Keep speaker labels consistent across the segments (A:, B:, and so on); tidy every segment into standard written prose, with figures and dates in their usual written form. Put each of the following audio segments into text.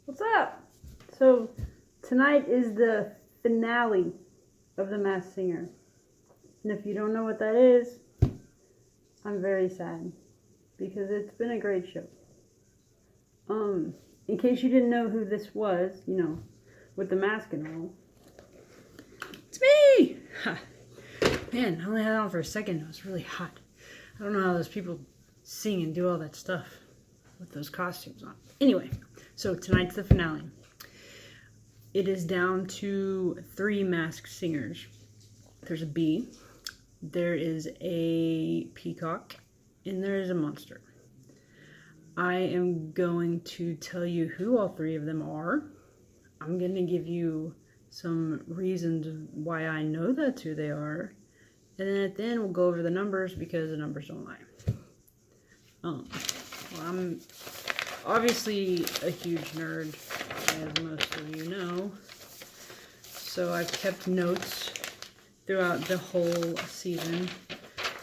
A: What's up? So, tonight is the finale of The Masked Singer. And if you don't know what that is, I'm very sad. Because it's been a great show. In case you didn't know who this was, with the mask and all. It's me! Ha. Man, I only had it on for a second. It was really hot. I don't know how those people sing and do all that stuff with those costumes on. Anyway, so tonight's the finale. It is down to 3 masked singers. There's a bee, there is a peacock, and there is a monster. I am going to tell you who all 3 of them are. I'm going to give you some reasons why I know that's who they are. And then at the end, we'll go over the numbers because the numbers don't lie. Well, I'm obviously a huge nerd, as most of you know. So I've kept notes throughout the whole season.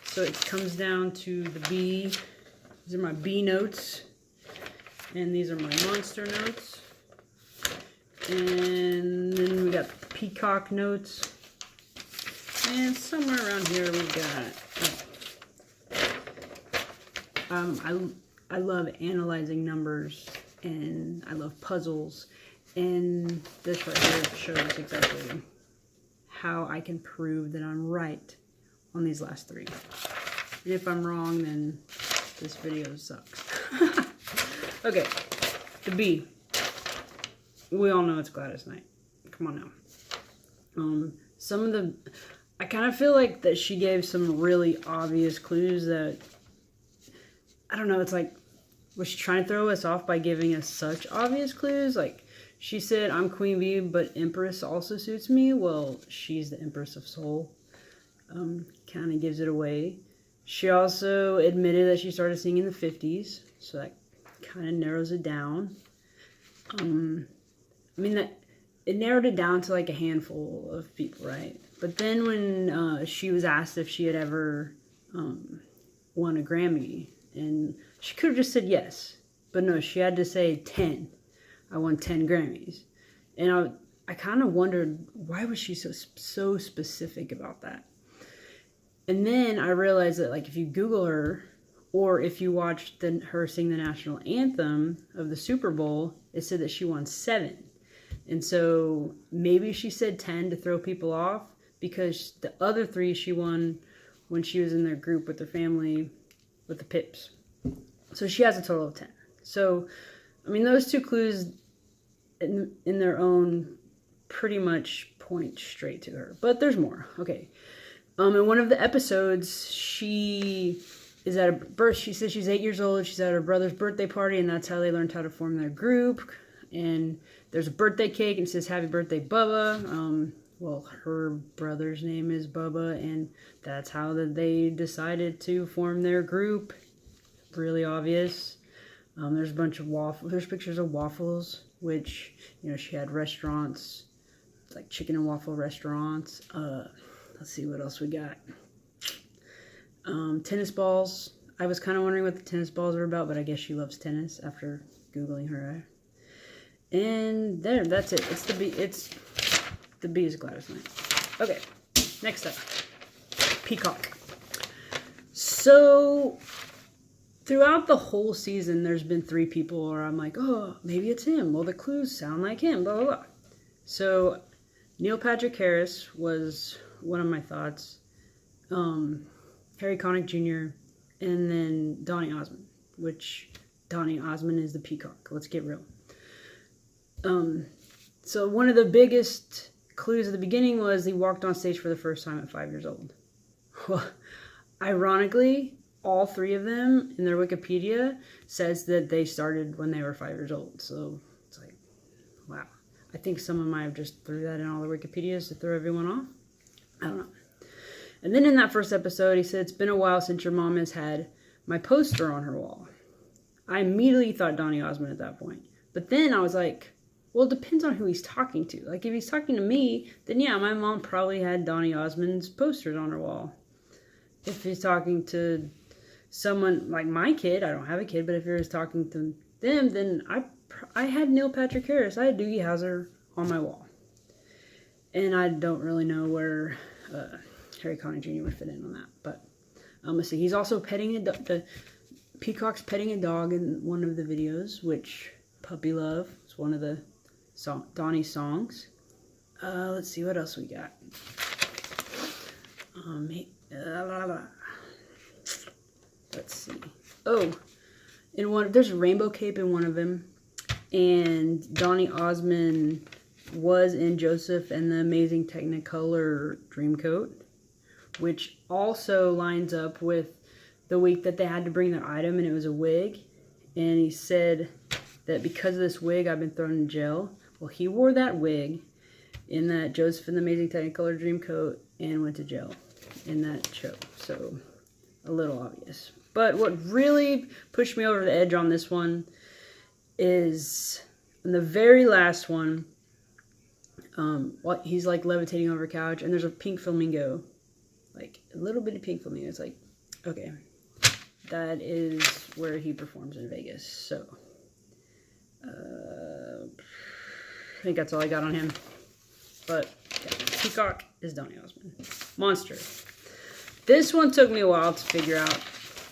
A: So it comes down to the bee. These are my bee notes. And these are my monster notes. And then we got the peacock notes. And somewhere around here we got... I love analyzing numbers. And I love puzzles. And this right here shows exactly how I can prove that I'm right on these last 3. And if I'm wrong, then this video sucks. Okay, the bee. We all know it's Gladys Knight. Come on now. I kind of feel like that she gave some really obvious clues that, I don't know, it's like, was she trying to throw us off by giving us such obvious clues? Like, she said, I'm Queen Bee, but Empress also suits me. Well, she's the Empress of Soul. Kind of gives it away. She also admitted that she started singing in the 50s, so that kind of narrows it down. It narrowed it down to like a handful of people, right? But then when she was asked if she had ever won a Grammy, and she could have just said yes, but no, she had to say 10. I won 10 Grammys. And I kind of wondered, why was she so specific about that? And then I realized that, like, if you Google her, or if you watched her sing the national anthem of the Super Bowl, it said that she won 7. And so maybe she said 10 to throw people off, because the other 3 she won when she was in their group with her family with the Pips. So she has a total of 10. So, I mean, those 2 clues in their own pretty much point straight to her. But there's more. Okay. In one of the episodes, she is at a birth. She says she's 8 years old. She's at her brother's birthday party, and that's how they learned how to form their group. And there's a birthday cake, and it says, "Happy birthday, Bubba." Well, her brother's name is Bubba, and that's how they decided to form their group. Really obvious. There's a bunch of waffles. There's pictures of waffles, which, she had restaurants, like chicken and waffle restaurants. Let's see what else we got. Tennis balls. I was kind of wondering what the tennis balls are about, but I guess she loves tennis after Googling her. And that's it. It's the bee is Gladys Knight. Okay, next up, peacock. So throughout the whole season, there's been 3 people where I'm like, oh, maybe it's him. Well, the clues sound like him, blah, blah, blah. So Neil Patrick Harris was one of my thoughts. Harry Connick Jr. and then Donny Osmond, which Donny Osmond is the peacock. Let's get real. So one of the biggest clues at the beginning was he walked on stage for the first time at 5 years old. Well, ironically, all 3 of them in their Wikipedia says that they started when they were 5 years old. So it's like, wow. I think someone might have just threw that in all their Wikipedias to throw everyone off. I don't know. And then in that first episode, he said, "It's been a while since your mom has had my poster on her wall." I immediately thought Donny Osmond at that point. But then I was like, well, it depends on who he's talking to. Like, if he's talking to me, then yeah, my mom probably had Donny Osmond's posters on her wall. If he's talking to someone like my kid, I don't have a kid, but if you're talking to them, then I had Neil Patrick Harris. I had Doogie Howser on my wall. And I don't really know where Harry Connick Jr. would fit in on that. But let's see. He's also petting the Peacock's petting a dog in one of the videos, which Puppy Love is one of the Donnie's songs. Let's see what else we got. Let's see. Oh, there's a rainbow cape in one of them, and Donny Osmond was in Joseph and the Amazing Technicolor Dreamcoat, which also lines up with the week that they had to bring their item, and it was a wig. And he said that because of this wig, I've been thrown in jail. Well, he wore that wig in that Joseph and the Amazing Technicolor Dreamcoat and went to jail in that show. So, a little obvious. But what really pushed me over the edge on this one is in the very last one, he's like levitating over a couch, and there's a pink flamingo. Like, a little bit of pink flamingo. It's like, okay, that is where he performs in Vegas. So, I think that's all I got on him. But, yeah, Peacock is Donny Osmond. Monster. This one took me a while to figure out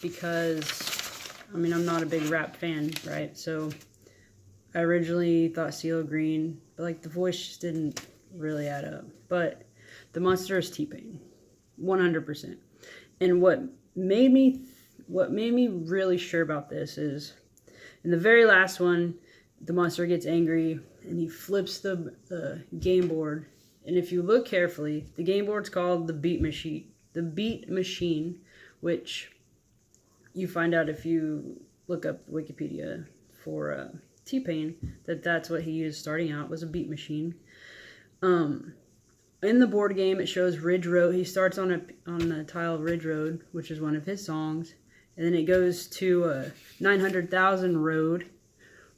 A: because, I mean, I'm not a big rap fan, right? So, I originally thought CeeLo Green, but, like, the voice just didn't really add up. But the monster is T-Pain. 100%. And what made me really sure about this is in the very last one, the monster gets angry and he flips the game board. And if you look carefully, the game board's called the Beat Machine. The Beat Machine, which you find out if you look up Wikipedia for T-Pain, that's what he used starting out, was a beat machine. In the board game, it shows Ridge Road. He starts on the tile Ridge Road, which is one of his songs. And then it goes to 900,000 Road,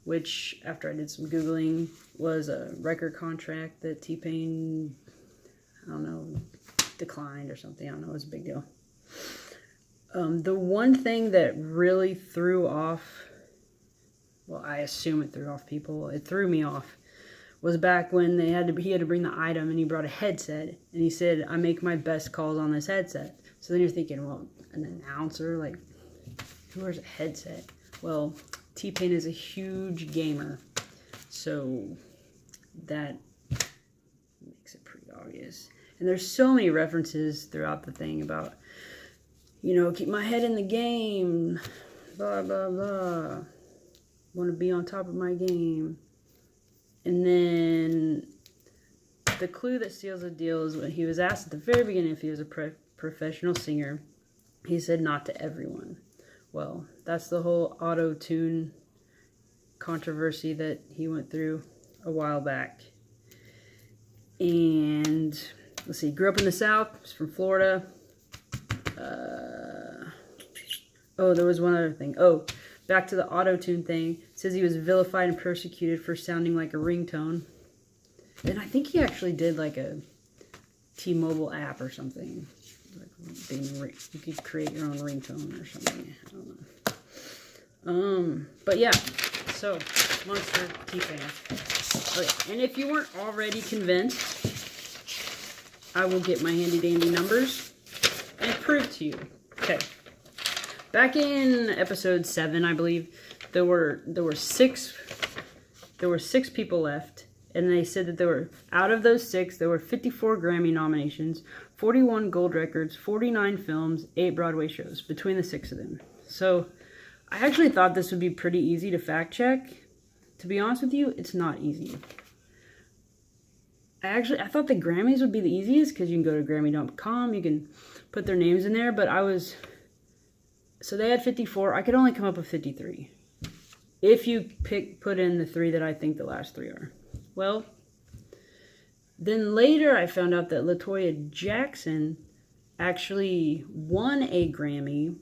A: which, after I did some Googling, was a record contract that T-Pain, I don't know, declined or something. I don't know. It was a big deal. The one thing that really threw off, well, I assume it threw off people. It threw me off. Was back when he had to bring the item, and he brought a headset, and he said, "I make my best calls on this headset." So then you're thinking, well, an announcer, like, who wears a headset? Well, T-Pain is a huge gamer, so that makes it pretty obvious. And there's so many references throughout the thing about, you know, keep my head in the game, blah, blah, blah. Want to be on top of my game. And then the clue that seals the deal is when he was asked at the very beginning if he was a professional singer. He said not to everyone. Well, that's the whole auto-tune controversy that he went through a while back. And let's see, grew up in the South, was from Florida. There was one other thing. Back to the auto-tune thing. It says he was vilified and persecuted for sounding like a ringtone. And I think he actually did like a T-Mobile app or something. Like you could create your own ringtone or something. I don't know. But yeah. So, Monster T-Pain. Okay. And if you weren't already convinced, I will get my handy-dandy numbers and prove to you. Okay. Back in episode 7, I believe, there were 6 people left, and they said that out of those 6, there were 54 Grammy nominations, 41 gold records, 49 films, 8 Broadway shows between the 6 of them. So I actually thought this would be pretty easy to fact check. To be honest with you, it's not easy. I thought the Grammys would be the easiest because you can go to Grammy.com, you can put their names in there, but so they had 54. I could only come up with 53. If you put in the 3 that I think the last 3 are. Well, then later I found out that LaToya Jackson actually won a Grammy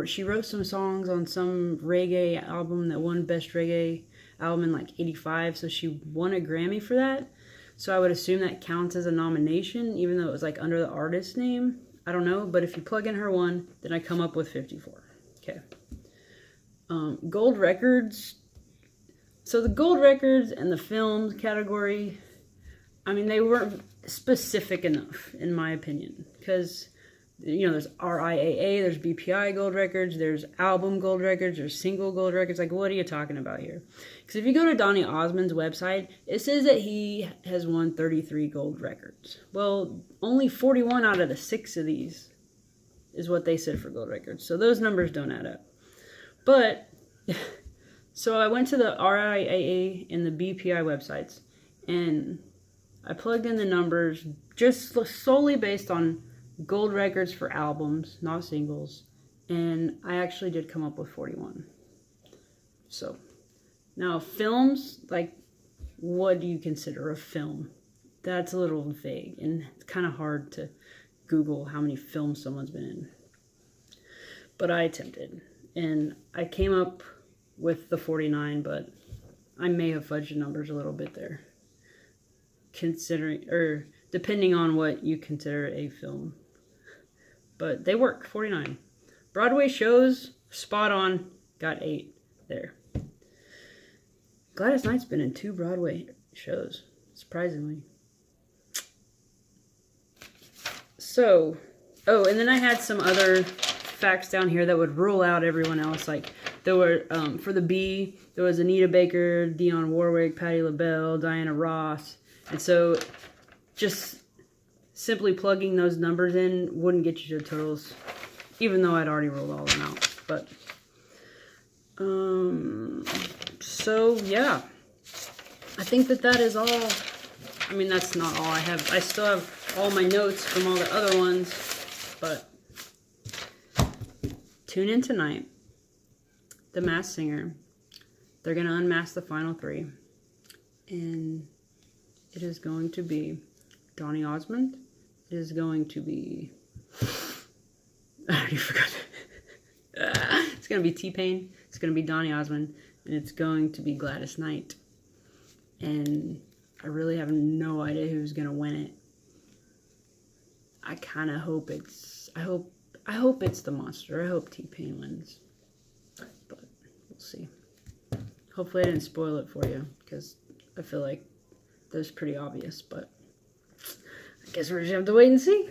A: she wrote some songs on some reggae album that won Best Reggae Album in like 85. So she won a Grammy for that. So I would assume that counts as a nomination, even though it was like under the artist name. I don't know, but if you plug in her one, then I come up with 54. Okay. Gold records, So the gold records and the films category, I mean, they weren't specific enough, in my opinion. Because, you know, there's RIAA, there's BPI gold records, there's album gold records, there's single gold records. Like, what are you talking about here? Because if you go to Donny Osmond's website, it says that he has won 33 gold records. Well, only 41 out of the 6 of these is what they said for gold records. So those numbers don't add up. But, so I went to the RIAA and the BPI websites, and I plugged in the numbers just solely based on gold records for albums, not singles, and I actually did come up with 41. So, now films, like, what do you consider a film? That's a little vague, and it's kind of hard to Google how many films someone's been in. But I attempted, and I came up with the 49, but I may have fudged the numbers a little bit there. Considering, or depending on what you consider a film. But they work, 49. Broadway shows, spot on, got 8 there. Gladys Knight's been in 2 Broadway shows, surprisingly. So, oh, and then I had some other facts down here that would rule out everyone else. Like, there were, for the B, there was Anita Baker, Dionne Warwick, Patti LaBelle, Diana Ross. And so, just simply plugging those numbers in wouldn't get you to totals, even though I'd already rolled all of them out. But, so, yeah. I think that is all. I mean, that's not all I have. I still have all my notes from all the other ones. But, tune in tonight. The Masked Singer. They're going to unmask the final 3. And it is going to be Donny Osmond. It is going to be... I already forgot. It's going to be T-Pain. It's going to be Donny Osmond. And it's going to be Gladys Knight. And I really have no idea who's going to win it. I kind of hope it's... I hope it's the monster. I hope T-Pain wins. But we'll see. Hopefully I didn't spoil it for you, because I feel like that's pretty obvious, but I guess we're just have to wait and see.